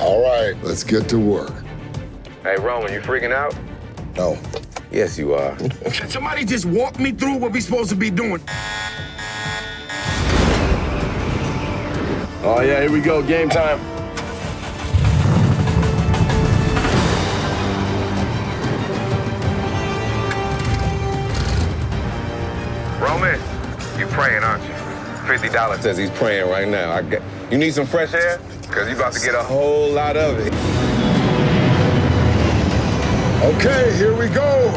All right, let's get to work. Hey, Roman, you freaking out? No. Yes, you are. Can somebody just walk me through what we supposed to be doing? Oh, yeah, here we go. Game time. Roman, you praying, aren't you? $50 says he's praying right now. You need some fresh air? Because you about to get a whole lot of it. Okay, here we go.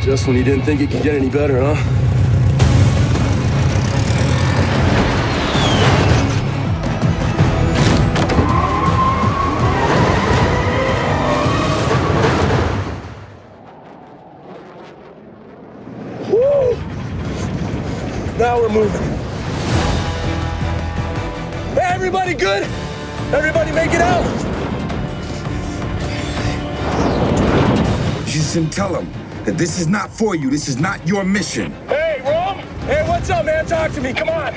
Just when you didn't think it could get any better, huh? Woo! Now we're moving. Hey, everybody good? Everybody make it out? Just tell them that this is not for you. This is not your mission. Hey, Rome! Hey, what's up, man? Talk to me. Come on.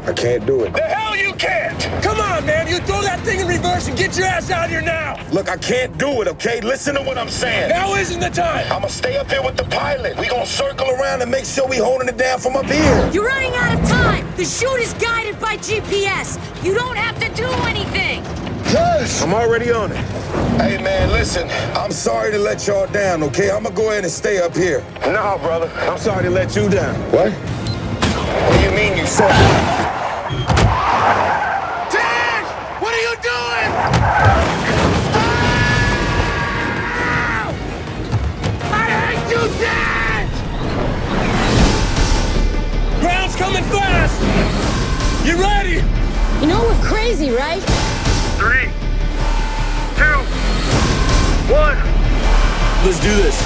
I can't do it. The hell you can't! Come on, man. You throw that thing in reverse and get your ass out here now. Look, I can't do it, okay? Listen to what I'm saying. Now isn't the time. I'm gonna stay up here with the pilot. We gonna circle around and make sure we holding it down from up here. You're running out of time. The shoot is guided by GPS. You don't have to do anything. Yes! I'm already on it. Hey, man, listen. I'm sorry to let y'all down, okay? I'm gonna go ahead and stay up here. No, brother. I'm sorry to let you down. What? What do you mean you said that? Dad! What are you doing? I hate you, Dad! Ground's coming fast! You ready? You know we're crazy, right? 3, 2, 1. Let's do this.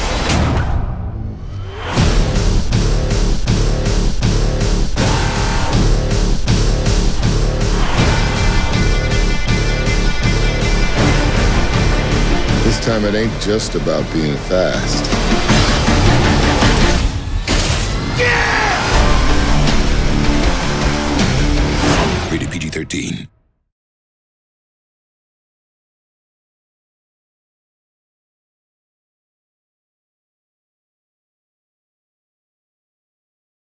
This time it ain't just about being fast. Rated PG-13.